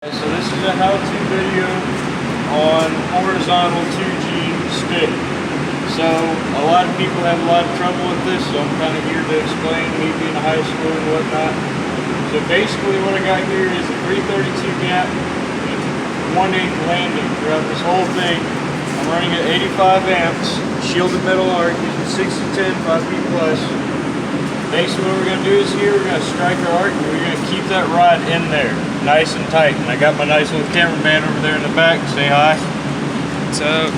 So this is a how-to video on horizontal 2G stick. So a lot of people have a lot of trouble with this, so I'm kind of here to explain, me being a high school and whatnot. So basically what I got here is a 332 gap with 1/8 landing throughout this whole thing. I'm running at 85 amps, shielded metal arc using 6-10, 5P plus. Basically what we're going to do is here, we're going to strike our arc and we're going to keep that rod in there, nice and tight. And I got my nice little cameraman over there in the back, say hi. What's up?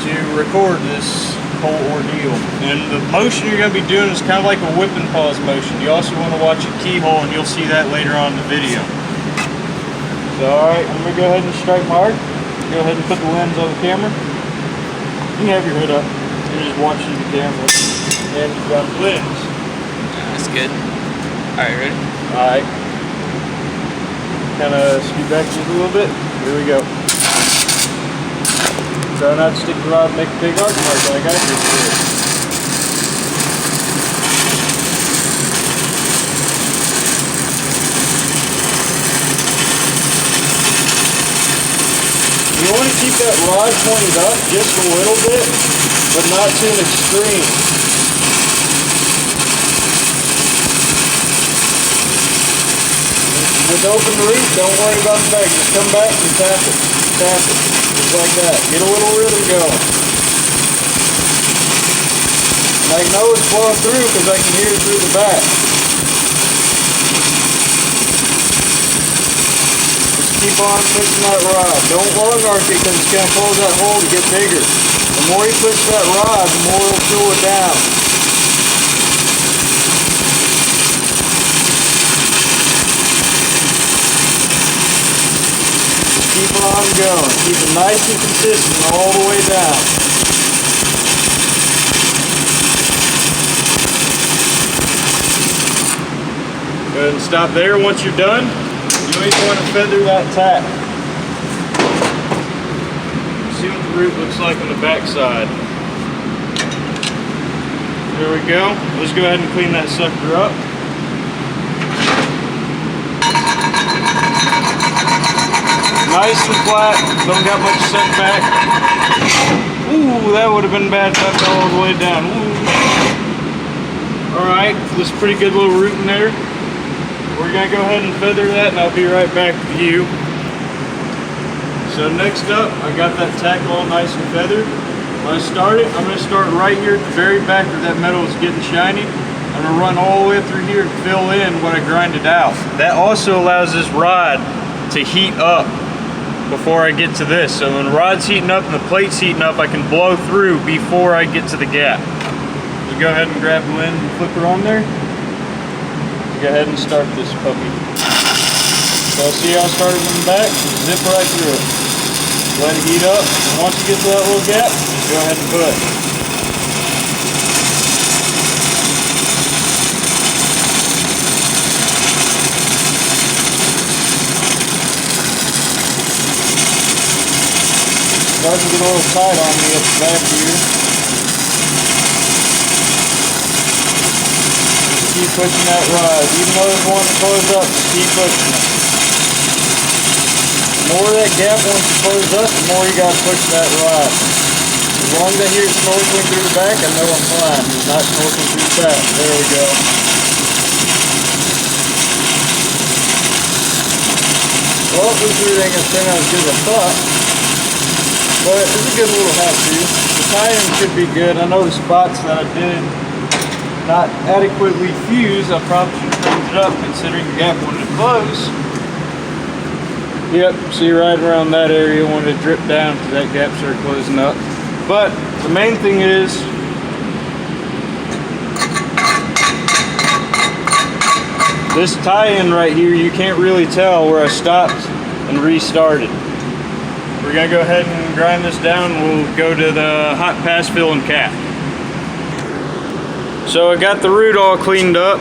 To record this whole ordeal. And the motion you're going to be doing is kind of like a whip and pause motion. You also want to watch a keyhole and you'll see that later on in the video. So alright, I'm going to go ahead and strike my arc. Go ahead and put the lens on the camera. You can have your hood up. You're just watching the camera. And you got the lens. That's good. Alright, ready? Alright. Kind of scoot back just a little bit. Here we go. Try not to stick the rod and make a big arc mark like I just did. You want to keep that rod pointed up just a little bit, but not to an extreme. With open root, don't worry about the back. Just come back and tap it. Tap it. Just like that. Get a little rhythm going. And I know it's flowing through because I can hear it through the back. Just keep on pushing that rod. Don't long arc it because it's going to close that hole to get bigger. The more you push that rod, the more it'll fill it down. Keep on going. Keep it nice and consistent all the way down. Go ahead and stop there. Once you're done, you always want to feather that tack. See what the root looks like on the back side. There we go. Let's go ahead and clean that sucker up. Nice and flat, don't got much set back. Ooh, that would have been bad if that fell all the way down. Alright, this pretty good little root in there. We're going to go ahead and feather that and I'll be right back with you. So next up, I got that tack all nice and feathered. When I start it, I'm going to start right here at the very back where that metal is getting shiny. I'm going to run all the way through here and fill in what I grinded out. That also allows this rod to heat up before I get to this. So when the rod's heating up and the plate's heating up, I can blow through before I get to the gap. So go ahead and grab the lens and flip her on there. Go ahead and start this puppy. So see how I started in the back? Zip right through it. Let it heat up. And once you get to that little gap, go ahead and put. Starting to get a little tight on me at the back here. Just keep pushing that rod. Even though it's wanting to close up, just keep pushing it. The more that gap wants to close up, the more you got to push that rod. As long as I hear it snorkeling through the back, I know I'm fine. It's not snorkeling through the back. There we go. Well, this root ain't going to turn out as good as I thought. But it's a good little how-to. The tie-in should be good. I know the spots that I did not adequately fuse. I probably should have cleaned it up considering the gap wanted to close. Yep, see right around that area wanted to drip down because that gap started closing up. But the main thing is this tie-in right here, you can't really tell where I stopped and restarted. We're going to go ahead and grind this down. We'll go to the hot pass fill and cap. So I got the root all cleaned up.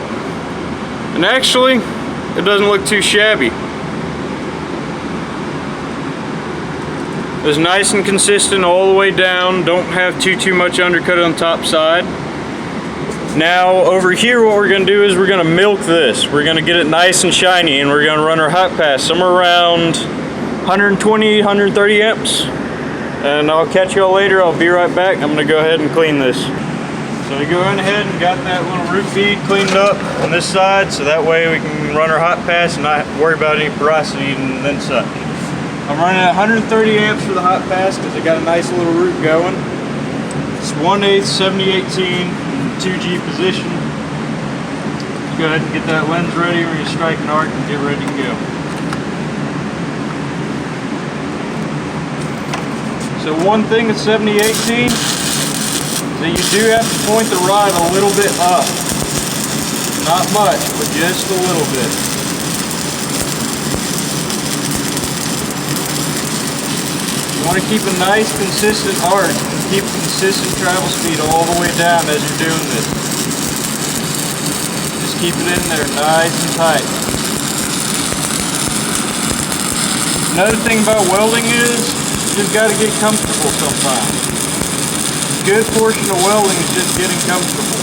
And actually, it doesn't look too shabby. It's nice and consistent all the way down. Don't have too much undercut on the top side. Now over here what we're going to do is we're going to milk this. We're going to get it nice and shiny, and we're going to run our hot pass somewhere around 120, 130 amps. And I'll catch y'all later. I'll be right back. I'm going to go ahead and clean this. So we go ahead and got that little root bead cleaned up on this side, so that way we can run our hot pass and not worry about any porosity and then such. I'm running at 130 amps for the hot pass because I got a nice little root going. It's 1/8 7018 2G position. Go ahead and get that lens ready. We're going to strike an arc and get ready to go. So one thing with 7018 is that you do have to point the rod a little bit up. Not much, but just a little bit. You want to keep a nice consistent arc and keep consistent travel speed all the way down as you're doing this. Just keep it in there nice and tight. Another thing about welding is you just got to get comfortable sometimes. A good portion of welding is just getting comfortable.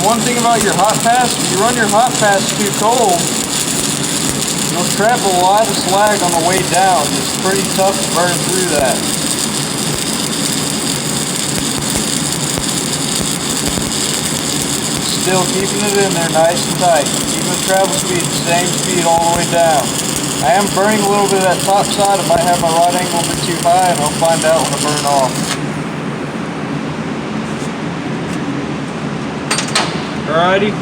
One thing about your hot pass, if you run your hot pass too cold, you'll trap a lot of slag on the way down. It's pretty tough to burn through that. Still keeping it in there nice and tight. Keeping the travel speed the same speed all the way down. I am burning a little bit of that top side. I might have my rod angle a bit too high, and I'll find out when I burn off. Alrighty,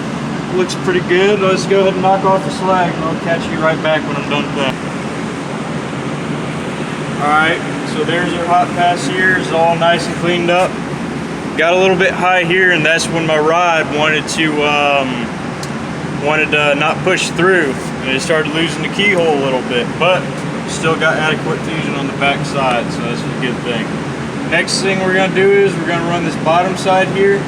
looks pretty good. Let's go ahead and knock off the slag, and I'll catch you right back when I'm done with that. Alright, so there's our hot pass here. It's all nice and cleaned up. Got a little bit high here, and that's when my rod wanted to not push through, and it started losing the keyhole a little bit, but still got adequate fusion on the back side, so that's a good thing. Next thing we're going to do is we're going to run this bottom side here,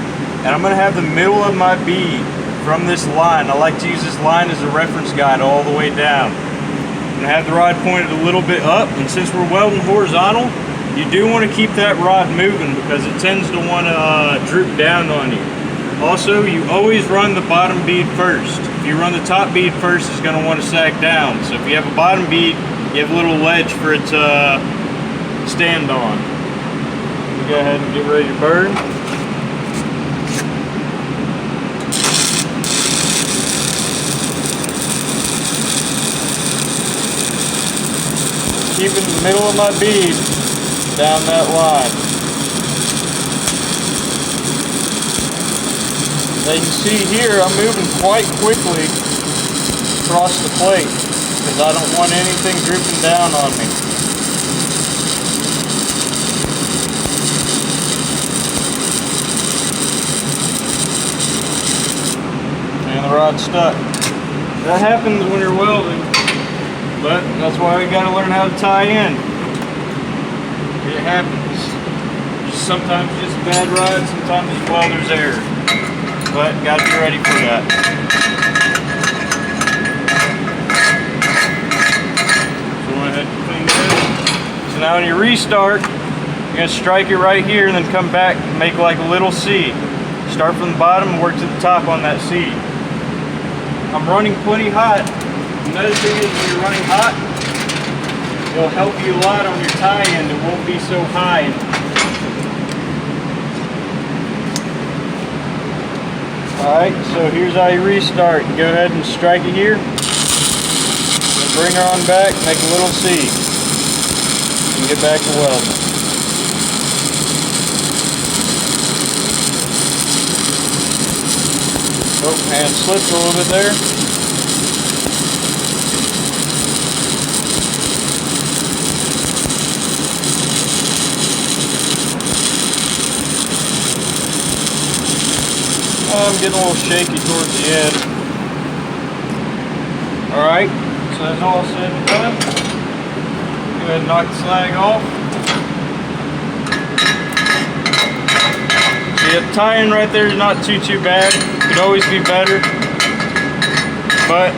and I'm going to have the middle of my bead from this line. I like to use this line as a reference guide all the way down. I'm going to have the rod pointed a little bit up, and since we're welding horizontal, you do want to keep that rod moving because it tends to want to droop down on you. Also, you always run the bottom bead first. If you run the top bead first, it's going to want to sag down. So if you have a bottom bead, you have a little ledge for it to stand on. Go ahead and get ready to burn. Keeping the middle of my bead down that line. As you can see here, I'm moving quite quickly across the plate because I don't want anything dripping down on me. And the rod's stuck. That happens when you're welding, but that's why we gotta learn how to tie in. It happens. Sometimes just bad rod, sometimes it's welder's error. But gotta be ready for that. So go ahead and clean this. So now when you restart, you're gonna strike it right here and then come back and make like a little C. Start from the bottom and work to the top on that C. I'm running plenty hot. Another thing is when you're running hot, it'll help you a lot on your tie-in. It won't be so high. Alright, so here's how you restart. Go ahead and strike it here. And bring her on back, make a little C. And get back to welding. Oh, hand slipped a little bit there. I'm getting a little shaky towards the end. Alright, so that's all said and done. Go ahead and knock the slag off. See, the tie-in right there is not too bad. Could always be better. But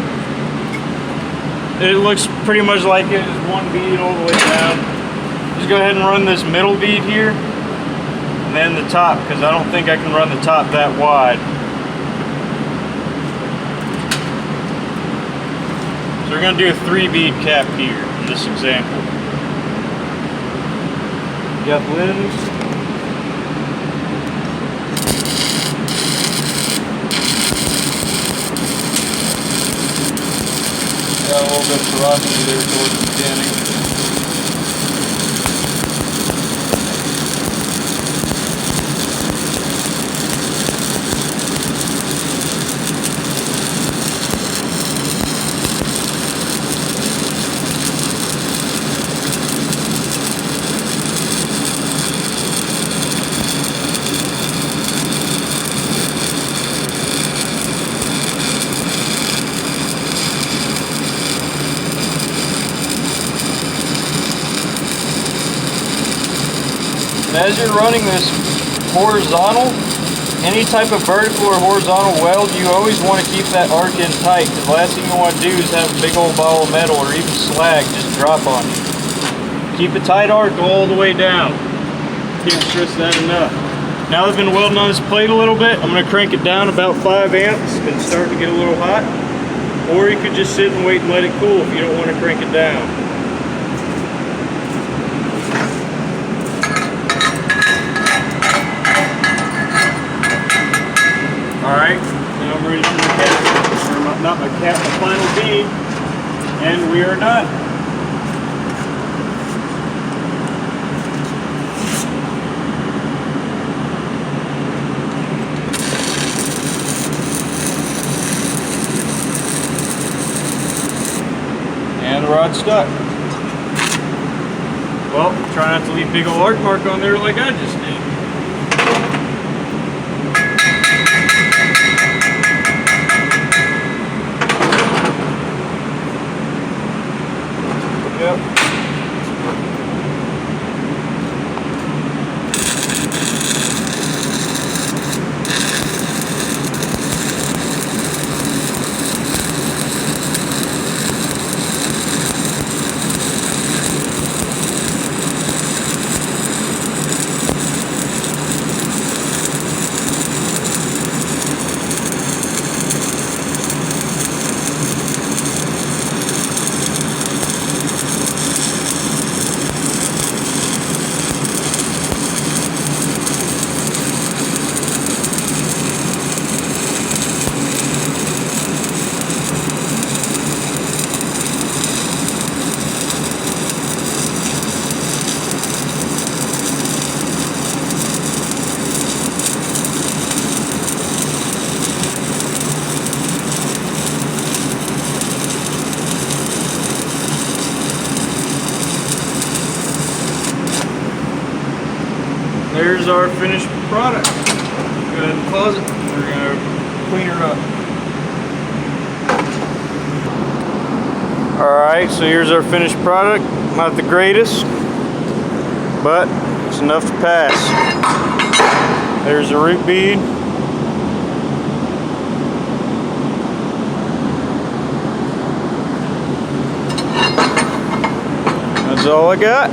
it looks pretty much like it is one bead all the way down. Just go ahead and run this middle bead here, and then the top, because I don't think I can run the top that wide. So we're going to do a 3-bead cap here in this example. You got the lens. Got a little bit of porosity there towards the beginning. As you're running this horizontal, any type of vertical or horizontal weld, you always want to keep that arc in tight, because the last thing you want to do is have a big old ball of metal or even slag just drop on you. Keep a tight arc all the way down. Can't stress that enough. Now that I've been welding on this plate a little bit, I'm going to crank it down about 5 amps. It's starting to get a little hot. Or you could just sit and wait and let it cool if you don't want to crank it down. Alright, now I'm ready for the cap, or not my cap, my final bead, and we are done. And the rod's stuck. Well, try not to leave big old arc mark on there like I just did. Yep. There's our finished product. Go ahead and close it. We're going to clean her up. Alright, so here's our finished product. Not the greatest, but it's enough to pass. There's the root bead. That's all I got.